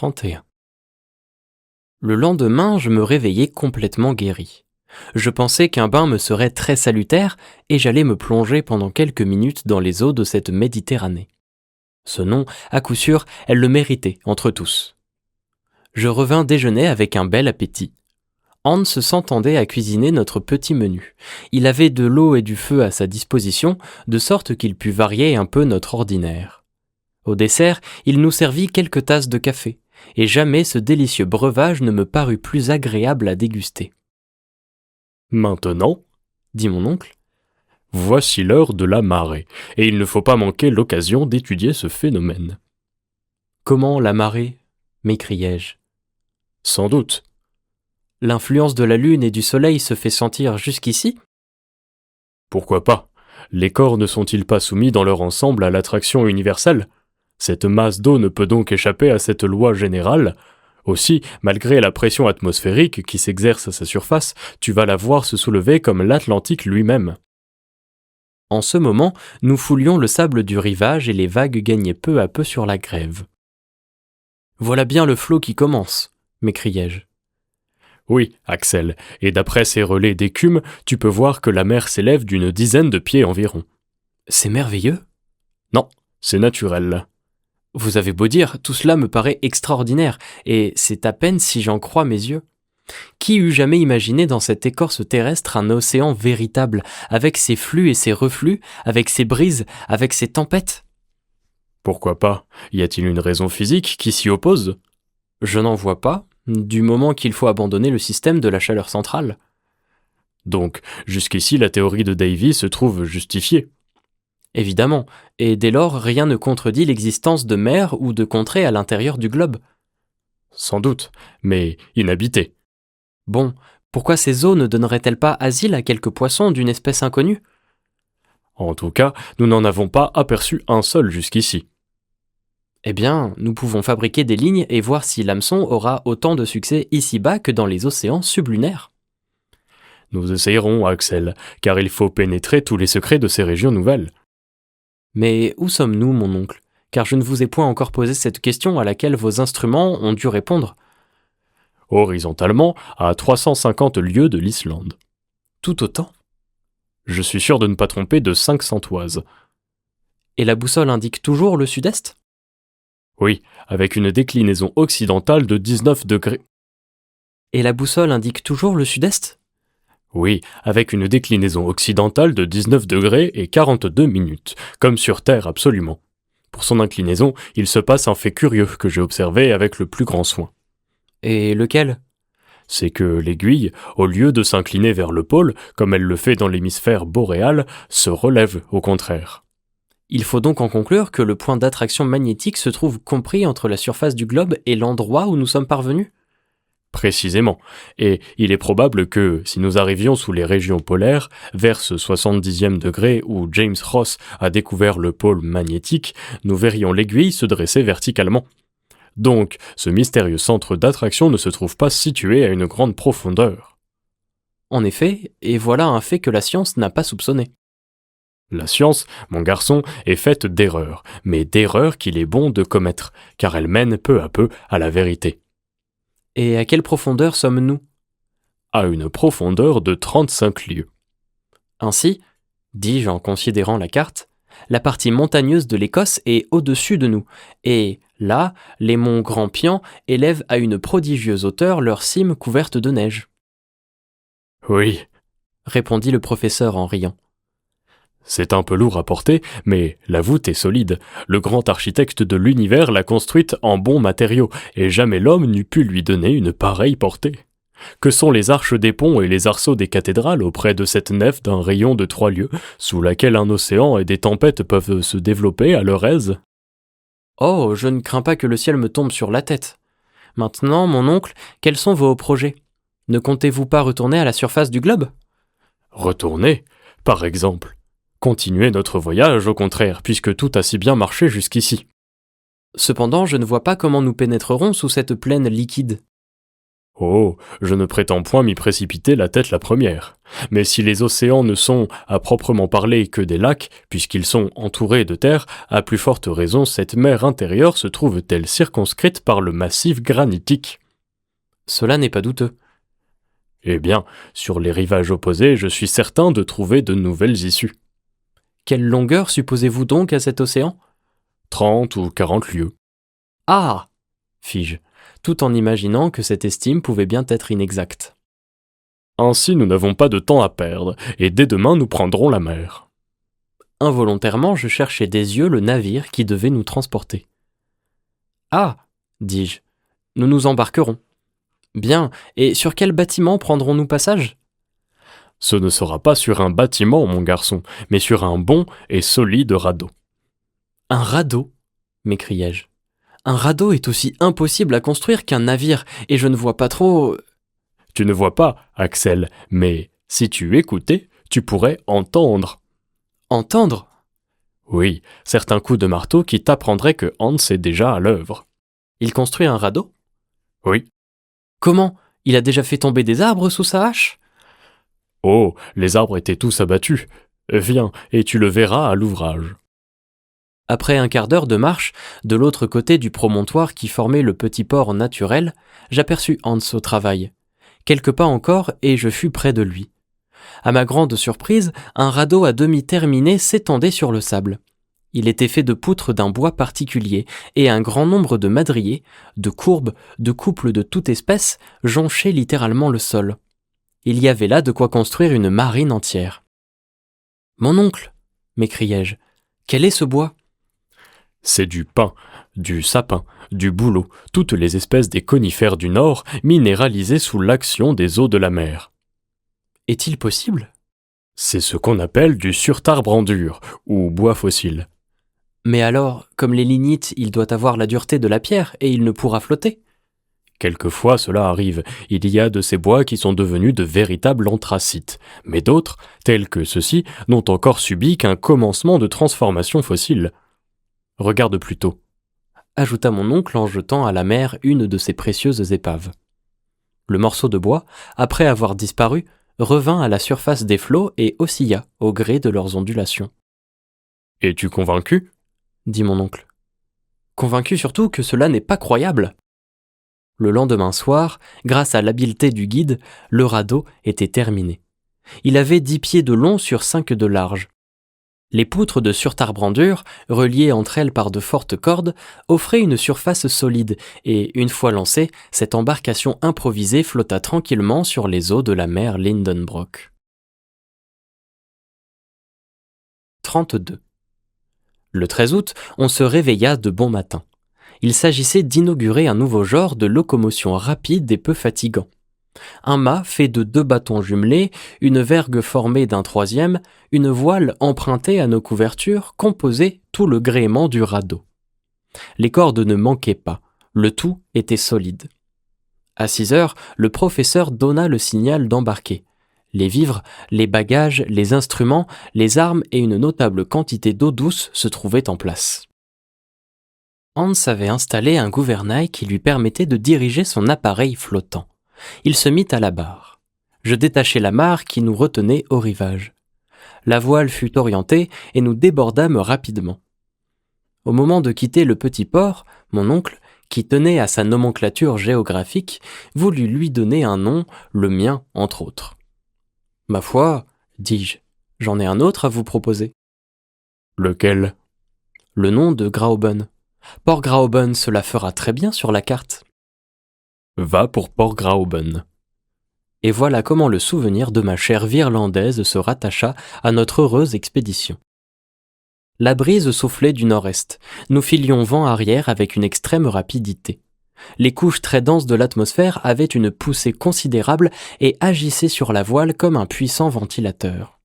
31. Le lendemain, je me réveillai complètement guéri. Je pensais qu'un bain me serait très salutaire et j'allais me plonger pendant quelques minutes dans les eaux de cette Méditerranée. Ce nom, à coup sûr, elle le méritait entre tous. Je revins déjeuner avec un bel appétit. Hans s'entendait à cuisiner notre petit menu. Il avait de l'eau et du feu à sa disposition, de sorte qu'il put varier un peu notre ordinaire. Au dessert, il nous servit quelques tasses de café, et jamais ce délicieux breuvage ne me parut plus agréable à déguster. « Maintenant, dit mon oncle, voici l'heure de la marée, et il ne faut pas manquer l'occasion d'étudier ce phénomène. »« Comment la marée ?» m'écriai-je. »« Sans doute. » »« L'influence de la lune et du soleil se fait sentir jusqu'ici ? » ?»« Pourquoi pas ? Les corps ne sont-ils pas soumis dans leur ensemble à l'attraction universelle ? Cette masse d'eau ne peut donc échapper à cette loi générale. Aussi, malgré la pression atmosphérique qui s'exerce à sa surface, tu vas la voir se soulever comme l'Atlantique lui-même. » En ce moment, nous foulions le sable du rivage et les vagues gagnaient peu à peu sur la grève. « Voilà bien le flot qui commence !» m'écriai-je. « Oui, Axel, et d'après ces relais d'écume, tu peux voir que la mer s'élève d'une dizaine de pieds environ. »« C'est merveilleux !»« Non, c'est naturel. » »« Vous avez beau dire, tout cela me paraît extraordinaire, et c'est à peine si j'en crois mes yeux. Qui eût jamais imaginé dans cette écorce terrestre un océan véritable, avec ses flux et ses reflux, avec ses brises, avec ses tempêtes ? Pourquoi pas ? Y a-t-il une raison physique qui s'y oppose ? Je n'en vois pas, du moment qu'il faut abandonner le système de la chaleur centrale. Donc, jusqu'ici, la théorie de Davy se trouve justifiée. Évidemment, et dès lors, rien ne contredit l'existence de mers ou de contrées à l'intérieur du globe. Sans doute, mais inhabitées. Bon, pourquoi ces eaux ne donneraient-elles pas asile à quelques poissons d'une espèce inconnue ? En tout cas, nous n'en avons pas aperçu un seul jusqu'ici. Eh bien, nous pouvons fabriquer des lignes et voir si l'hameçon aura autant de succès ici-bas que dans les océans sublunaires. Nous essayerons, Axel, car il faut pénétrer tous les secrets de ces régions nouvelles. Mais où sommes-nous, mon oncle ? Car je ne vous ai point encore posé cette question à laquelle vos instruments ont dû répondre. Horizontalement, à 350 lieues de l'Islande. Tout autant ? Je suis sûr de ne pas tromper de 500 toises. Et la boussole indique toujours le sud-est ? Oui, avec une déclinaison occidentale de 19 degrés. Et la boussole indique toujours le sud-est ? Oui, avec une déclinaison occidentale de 19 degrés et 42 minutes, comme sur Terre absolument. Pour son inclinaison, il se passe un fait curieux que j'ai observé avec le plus grand soin. Et lequel ? C'est que l'aiguille, au lieu de s'incliner vers le pôle, comme elle le fait dans l'hémisphère boréal, se relève au contraire. Il faut donc en conclure que le point d'attraction magnétique se trouve compris entre la surface du globe et l'endroit où nous sommes parvenus ? Précisément, et il est probable que, si nous arrivions sous les régions polaires, vers ce 70e degré où James Ross a découvert le pôle magnétique, nous verrions l'aiguille se dresser verticalement. Donc, ce mystérieux centre d'attraction ne se trouve pas situé à une grande profondeur. En effet, et voilà un fait que la science n'a pas soupçonné. La science, mon garçon, est faite d'erreurs, mais d'erreurs qu'il est bon de commettre, car elle mène peu à peu à la vérité. Et à quelle profondeur sommes-nous ? À une profondeur de 35 lieues. Ainsi, dis-je en considérant la carte, la partie montagneuse de l'Écosse est au-dessus de nous, et là, les monts Grampians élèvent à une prodigieuse hauteur leurs cimes couvertes de neige. Oui, répondit le professeur en riant. C'est un peu lourd à porter, mais la voûte est solide. Le grand architecte de l'univers l'a construite en bons matériaux, et jamais l'homme n'eût pu lui donner une pareille portée. Que sont les arches des ponts et les arceaux des cathédrales auprès de cette nef d'un rayon de 3 lieues, sous laquelle un océan et des tempêtes peuvent se développer à leur aise ? Oh, je ne crains pas que le ciel me tombe sur la tête. Maintenant, mon oncle, quels sont vos projets ? Ne comptez-vous pas retourner à la surface du globe ? Retourner, par exemple. Continuer notre voyage, au contraire, puisque tout a si bien marché jusqu'ici. Cependant, je ne vois pas comment nous pénétrerons sous cette plaine liquide. Oh, je ne prétends point m'y précipiter la tête la première. Mais si les océans ne sont, à proprement parler, que des lacs, puisqu'ils sont entourés de terre, à plus forte raison cette mer intérieure se trouve-t-elle circonscrite par le massif granitique. Cela n'est pas douteux. Eh bien, sur les rivages opposés, je suis certain de trouver de nouvelles issues. Quelle longueur supposez-vous donc à cet océan? 30 ou 40 lieues. Ah! Fis-je, tout en imaginant que cette estime pouvait bien être inexacte. Ainsi nous n'avons pas de temps à perdre, et dès demain nous prendrons la mer. Involontairement, je cherchais des yeux le navire qui devait nous transporter. Ah! dis-je, nous nous embarquerons. Bien, et sur quel bâtiment prendrons-nous passage? Ce ne sera pas sur un bâtiment, mon garçon, mais sur un bon et solide radeau. Un radeau? M'écriai-je. Un radeau est aussi impossible à construire qu'un navire, et je ne vois pas trop... Tu ne vois pas, Axel, mais si tu écoutais, tu pourrais entendre. Entendre? Oui, certains coups de marteau qui t'apprendraient que Hans est déjà à l'œuvre. Il construit un radeau? Oui. Comment? Il a déjà fait tomber des arbres sous sa hache? Oh, les arbres étaient tous abattus. Viens, et tu le verras à l'ouvrage. Après un quart d'heure de marche, de l'autre côté du promontoire qui formait le petit port naturel, j'aperçus Hans au travail. Quelques pas encore et je fus près de lui. À ma grande surprise, un radeau à demi terminé s'étendait sur le sable. Il était fait de poutres d'un bois particulier, et un grand nombre de madriers, de courbes, de couples de toute espèce, jonchaient littéralement le sol. Il y avait là de quoi construire une marine entière. « Mon oncle !» m'écriai-je. « Quel est ce bois ?» C'est du pin, du sapin, du bouleau, toutes les espèces des conifères du Nord, minéralisées sous l'action des eaux de la mer. Est-il possible? C'est ce qu'on appelle du surtarbrandur, ou bois fossile. Mais alors, comme les lignites, il doit avoir la dureté de la pierre, et il ne pourra flotter. Quelquefois cela arrive, il y a de ces bois qui sont devenus de véritables anthracites, mais d'autres, tels que ceux-ci, n'ont encore subi qu'un commencement de transformation fossile. Regarde plutôt, ajouta mon oncle en jetant à la mer une de ses précieuses épaves. Le morceau de bois, après avoir disparu, revint à la surface des flots et oscilla au gré de leurs ondulations. « Es-tu convaincu » dit mon oncle. Convaincu surtout que cela n'est pas croyable. Le lendemain soir, grâce à l'habileté du guide, le radeau était terminé. Il avait 10 pieds de long sur 5 de large. Les poutres de surtarbrandur, reliées entre elles par de fortes cordes, offraient une surface solide et, une fois lancée, cette embarcation improvisée flotta tranquillement sur les eaux de la mer Lindenbrock. 32. Le 13 août, on se réveilla de bon matin. Il s'agissait d'inaugurer un nouveau genre de locomotion rapide et peu fatigant. Un mât fait de 2 bâtons jumelés, une vergue formée d'un 3e, une voile empruntée à nos couvertures composaient tout le gréement du radeau. Les cordes ne manquaient pas, le tout était solide. À 6 heures, le professeur donna le signal d'embarquer. Les vivres, les bagages, les instruments, les armes et une notable quantité d'eau douce se trouvaient en place. Hans avait installé un gouvernail qui lui permettait de diriger son appareil flottant. Il se mit à la barre. Je détachai l'amarre qui nous retenait au rivage. La voile fut orientée et nous débordâmes rapidement. Au moment de quitter le petit port, mon oncle, qui tenait à sa nomenclature géographique, voulut lui donner un nom, le mien entre autres. « Ma foi, dis-je, j'en ai un autre à vous proposer. »« Lequel ?»« Le nom de Graüben. Port Graüben, cela fera très bien sur la carte. » Va pour Port Graüben. Et voilà comment le souvenir de ma chère Virlandaise se rattacha à notre heureuse expédition. La brise soufflait du nord-est. Nous filions vent arrière avec une extrême rapidité. Les couches très denses de l'atmosphère avaient une poussée considérable et agissaient sur la voile comme un puissant ventilateur.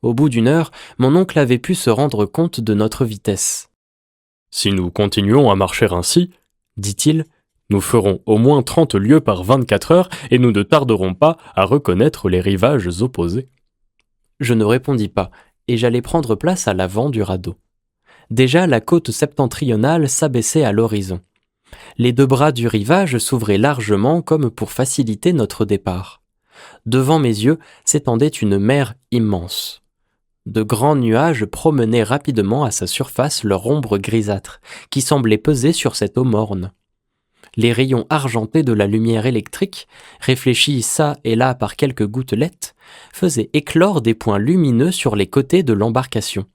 Au bout d'une heure, mon oncle avait pu se rendre compte de notre vitesse. « Si nous continuons à marcher ainsi, dit-il, nous ferons au moins 30 lieues par 24 heures et nous ne tarderons pas à reconnaître les rivages opposés. » Je ne répondis pas et j'allais prendre place à l'avant du radeau. Déjà la côte septentrionale s'abaissait à l'horizon. Les deux bras du rivage s'ouvraient largement comme pour faciliter notre départ. Devant mes yeux s'étendait une mer immense. De grands nuages promenaient rapidement à sa surface leur ombre grisâtre, qui semblait peser sur cette eau morne. Les rayons argentés de la lumière électrique, réfléchis çà et là par quelques gouttelettes, faisaient éclore des points lumineux sur les côtés de l'embarcation.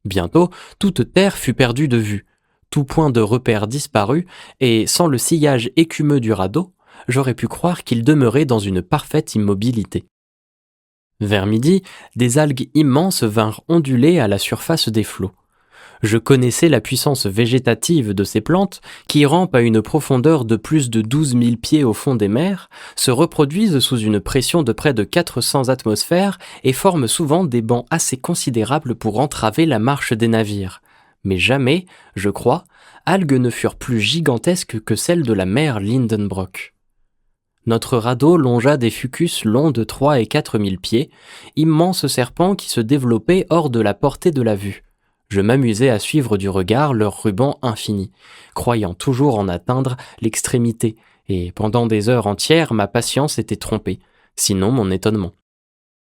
Bientôt, toute terre fut perdue de vue, tout point de repère disparut, et sans le sillage écumeux du radeau, j'aurais pu croire qu'il demeurait dans une parfaite immobilité. Vers midi, des algues immenses vinrent onduler à la surface des flots. Je connaissais la puissance végétative de ces plantes qui rampent à une profondeur de plus de 12 000 pieds au fond des mers, se reproduisent sous une pression de près de 400 atmosphères et forment souvent des bancs assez considérables pour entraver la marche des navires. Mais jamais, je crois, algues ne furent plus gigantesques que celles de la mer Lindenbrock. Notre radeau longea des fucus longs de 3 et 4 000 pieds, immenses serpents qui se développaient hors de la portée de la vue. Je m'amusais à suivre du regard leur ruban infini, croyant toujours en atteindre l'extrémité, et pendant des heures entières ma patience était trompée, sinon mon étonnement.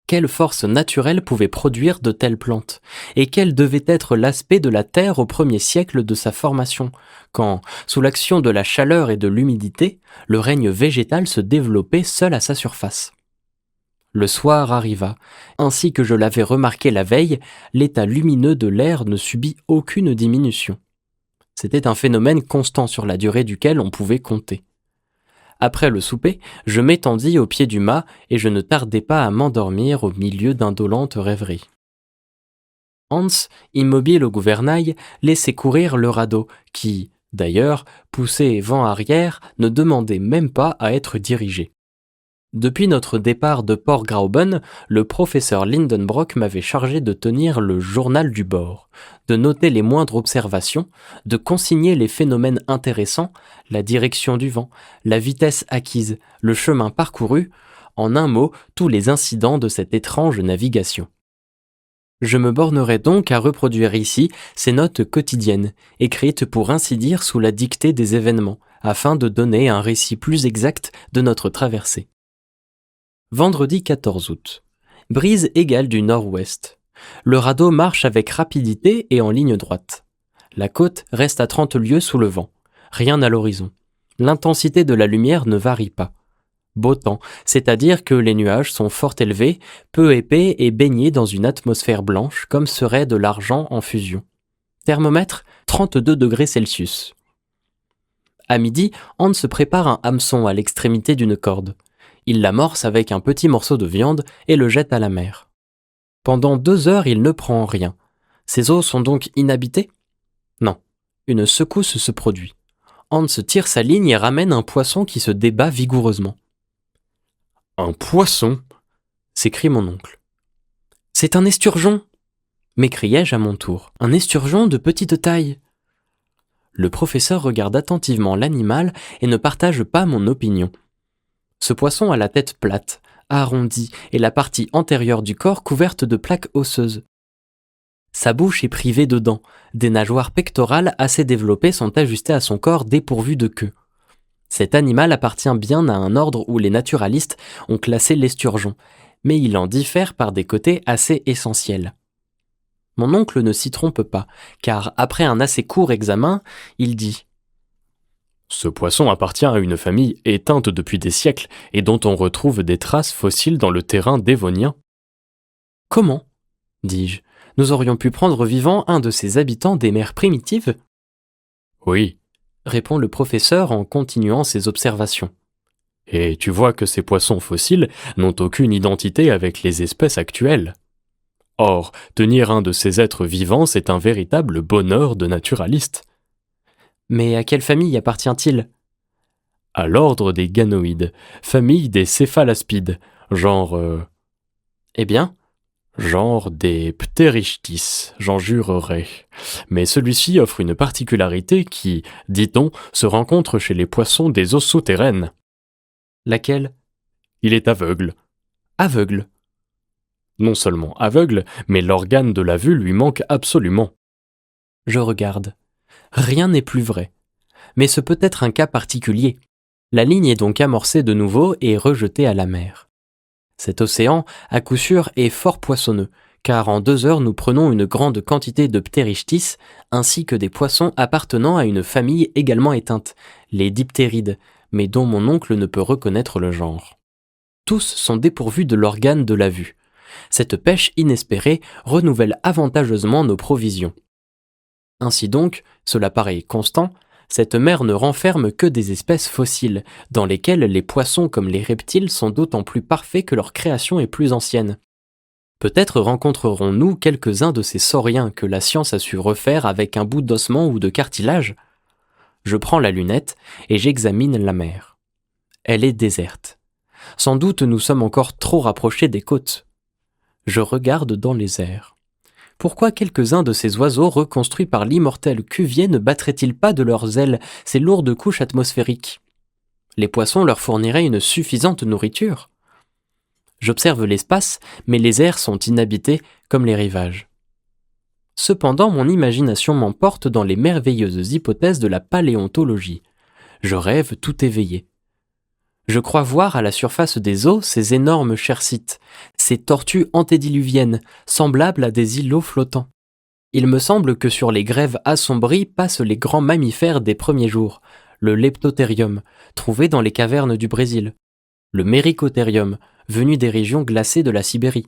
Quelle force naturelle pouvait produire de telles plantes, et quel devait être l'aspect de la terre au premier siècle de sa formation, quand, sous l'action de la chaleur et de l'humidité, le règne végétal se développait seul à sa surface. Le soir arriva. Ainsi que je l'avais remarqué la veille, l'état lumineux de l'air ne subit aucune diminution. C'était un phénomène constant sur la durée duquel on pouvait compter. Après le souper, je m'étendis au pied du mât et je ne tardai pas à m'endormir au milieu d'indolentes rêveries. Hans, immobile au gouvernail, laissait courir le radeau qui, d'ailleurs, poussé vent arrière, ne demandait même pas à être dirigé. Depuis notre départ de Port Grauben, le professeur Lindenbrock m'avait chargé de tenir le journal du bord, de noter les moindres observations, de consigner les phénomènes intéressants, la direction du vent, la vitesse acquise, le chemin parcouru, en un mot, tous les incidents de cette étrange navigation. Je me bornerai donc à reproduire ici ces notes quotidiennes, écrites pour ainsi dire sous la dictée des événements, afin de donner un récit plus exact de notre traversée. Vendredi 14 août. Brise égale du nord-ouest. Le radeau marche avec rapidité et en ligne droite. La côte reste à 30 lieues sous le vent. Rien à l'horizon. L'intensité de la lumière ne varie pas. Beau temps, c'est-à-dire que les nuages sont fort élevés, peu épais et baignés dans une atmosphère blanche comme serait de l'argent en fusion. Thermomètre 32 degrés Celsius. À midi, Hans se prépare un hameçon à l'extrémité d'une corde. Il l'amorce avec un petit morceau de viande et le jette à la mer. Pendant 2 heures, il ne prend rien. Ces eaux sont donc inhabitées ? Non. Une secousse se produit. Hans tire sa ligne et ramène un poisson qui se débat vigoureusement. « Un poisson » s'écrie mon oncle. « C'est un esturgeon » m'écriai-je à mon tour. « Un esturgeon de petite taille. » Le professeur regarde attentivement l'animal et ne partage pas mon opinion. Ce poisson a la tête plate, arrondie et la partie antérieure du corps couverte de plaques osseuses. Sa bouche est privée de dents, des nageoires pectorales assez développées sont ajustées à son corps dépourvu de queue. Cet animal appartient bien à un ordre où les naturalistes ont classé l'esturgeon, mais il en diffère par des côtés assez essentiels. Mon oncle ne s'y trompe pas, car après un assez court examen, il dit « Ce poisson appartient à une famille éteinte depuis des siècles et dont on retrouve des traces fossiles dans le terrain dévonien. »« Comment ?» dis-je. « Nous aurions pu prendre vivant un de ces habitants des mers primitives ?»« Oui, » répond le professeur en continuant ses observations. « Et tu vois que ces poissons fossiles n'ont aucune identité avec les espèces actuelles. Or, tenir un de ces êtres vivants, c'est un véritable bonheur de naturaliste. » Mais à quelle famille appartient-il ? À l'ordre des ganoïdes, famille des céphalaspides, genre... Eh bien ? Genre des pterichthys, j'en jurerais. Mais celui-ci offre une particularité qui, dit-on, se rencontre chez les poissons des eaux souterraines. Laquelle ? Il est aveugle. Aveugle ? Non seulement aveugle, mais l'organe de la vue lui manque absolument. Je regarde. Rien n'est plus vrai. mais ce peut être un cas particulier. La ligne est donc amorcée de nouveau et rejetée à la mer. Cet océan, à coup sûr, est fort poissonneux, car en 2 heures nous prenons une grande quantité de pterichthys, ainsi que des poissons appartenant à une famille également éteinte, les diptérides, mais dont mon oncle ne peut reconnaître le genre. Tous sont dépourvus de l'organe de la vue. Cette pêche inespérée renouvelle avantageusement nos provisions. Ainsi donc, cela paraît constant, cette mer ne renferme que des espèces fossiles, dans lesquelles les poissons comme les reptiles sont d'autant plus parfaits que leur création est plus ancienne. Peut-être rencontrerons-nous quelques-uns de ces sauriens que la science a su refaire avec un bout d'ossement ou de cartilage. Je prends la lunette et j'examine la mer. Elle est déserte. Sans doute nous sommes encore trop rapprochés des côtes. Je regarde dans les airs. Pourquoi quelques-uns de ces oiseaux reconstruits par l'immortel Cuvier ne battraient-ils pas de leurs ailes ces lourdes couches atmosphériques ? Les poissons leur fourniraient une suffisante nourriture. J'observe l'espace, mais les airs sont inhabités comme les rivages. Cependant, mon imagination m'emporte dans les merveilleuses hypothèses de la paléontologie. Je rêve tout éveillé. Je crois voir à la surface des eaux ces énormes chersites, ces tortues antédiluviennes, semblables à des îlots flottants. Il me semble que sur les grèves assombries passent les grands mammifères des premiers jours, le Leptotherium, trouvé dans les cavernes du Brésil, le Mericotherium, venu des régions glacées de la Sibérie.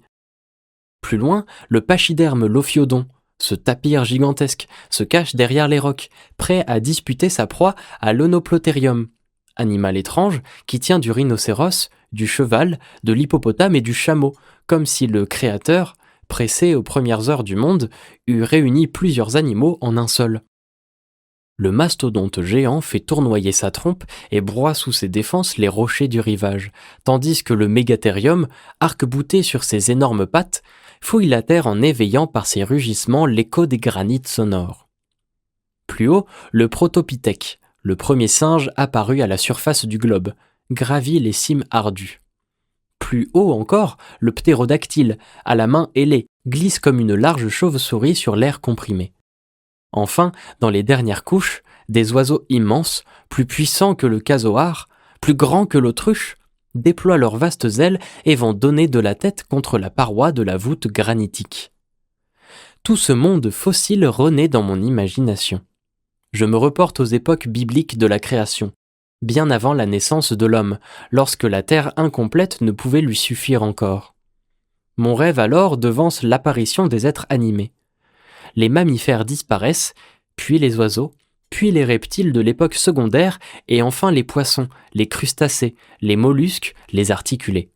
Plus loin, le pachyderme Lophiodon, ce tapir gigantesque, se cache derrière les rocs, prêt à disputer sa proie à l'Onoplotherium, animal étrange qui tient du rhinocéros, du cheval, de l'hippopotame et du chameau, comme si le Créateur, pressé aux premières heures du monde, eût réuni plusieurs animaux en un seul. Le mastodonte géant fait tournoyer sa trompe et broie sous ses défenses les rochers du rivage, tandis que le Mégatherium, arc-bouté sur ses énormes pattes, fouille la terre en éveillant par ses rugissements l'écho des granites sonores. Plus haut, le Protopithèque, le premier singe apparu à la surface du globe, gravit les cimes ardues. Plus haut encore, le ptérodactyle, à la main ailée, glisse comme une large chauve-souris sur l'air comprimé. Enfin, dans les dernières couches, des oiseaux immenses, plus puissants que le casoar, plus grands que l'autruche, déploient leurs vastes ailes et vont donner de la tête contre la paroi de la voûte granitique. Tout ce monde fossile renaît dans mon imagination. Je me reporte aux époques bibliques de la création, bien avant la naissance de l'homme, lorsque la terre incomplète ne pouvait lui suffire encore. Mon rêve alors devance l'apparition des êtres animés. Les mammifères disparaissent, puis les oiseaux, puis les reptiles de l'époque secondaire, et enfin les poissons, les crustacés, les mollusques, les articulés.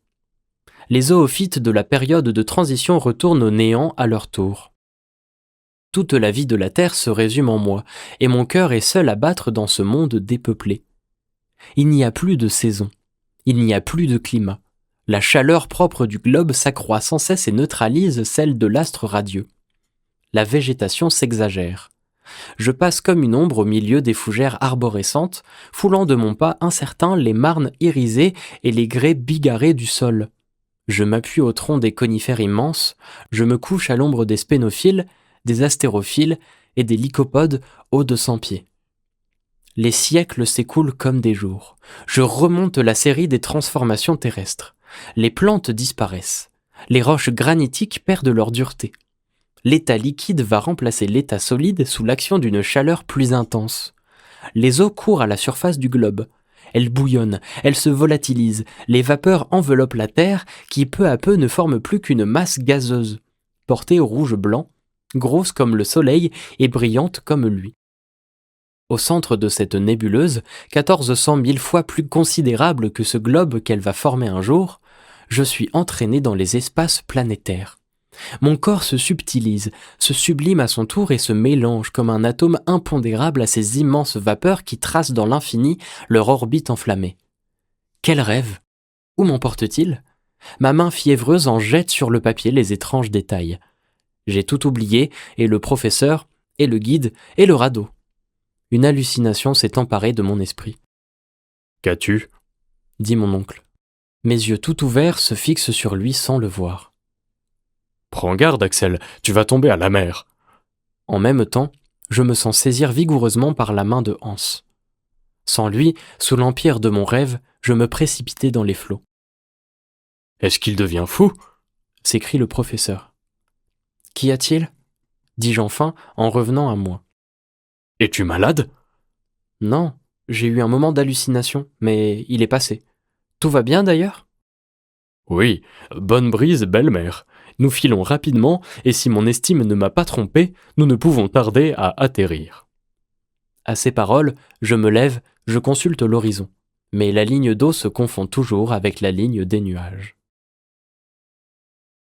Les zoophytes de la période de transition retournent au néant à leur tour. Toute la vie de la Terre se résume en moi, et mon cœur est seul à battre dans ce monde dépeuplé. Il n'y a plus de saison, il n'y a plus de climat. La chaleur propre du globe s'accroît sans cesse et neutralise celle de l'astre radieux. La végétation s'exagère. Je passe comme une ombre au milieu des fougères arborescentes, foulant de mon pas incertain les marnes irisées et les grès bigarrés du sol. Je m'appuie au tronc des conifères immenses, je me couche à l'ombre des spénophiles, des astérophiles et des lycopodes hauts de 100 pieds. Les siècles s'écoulent comme des jours. Je remonte la série des transformations terrestres. Les plantes disparaissent. Les roches granitiques perdent leur dureté. L'état liquide va remplacer l'état solide sous l'action d'une chaleur plus intense. Les eaux courent à la surface du globe. Elles bouillonnent, elles se volatilisent, les vapeurs enveloppent la Terre qui peu à peu ne forme plus qu'une masse gazeuse, portée au rouge-blanc, grosse comme le soleil et brillante comme lui. Au centre de cette nébuleuse, 1400 000 fois plus considérable que ce globe qu'elle va former un jour, je suis entraîné dans les espaces planétaires. Mon corps se subtilise, se sublime à son tour et se mélange comme un atome impondérable à ces immenses vapeurs qui tracent dans l'infini leur orbite enflammée. Quel rêve! Où m'emporte-t-il? Ma main fiévreuse en jette sur le papier les étranges détails. J'ai tout oublié, et le professeur, et le guide, et le radeau. Une hallucination s'est emparée de mon esprit. « Qu'as-tu » dit mon oncle. Mes yeux tout ouverts se fixent sur lui sans le voir. « Prends garde, Axel, tu vas tomber à la mer. » En même temps, je me sens saisir vigoureusement par la main de Hans. Sans lui, sous l'empire de mon rêve, je me précipitais dans les flots. Est-ce qu'il devient fou? S'écrie le professeur. Qu'y a-t-il? Dis-je enfin en revenant à moi. Es-tu malade? Non, j'ai eu un moment d'hallucination, mais il est passé. Tout va bien d'ailleurs? Oui, bonne brise, belle-mère. Nous filons rapidement, et si mon estime ne m'a pas trompé, nous ne pouvons tarder à atterrir. À ces paroles, je me lève, je consulte l'horizon. Mais la ligne d'eau se confond toujours avec la ligne des nuages.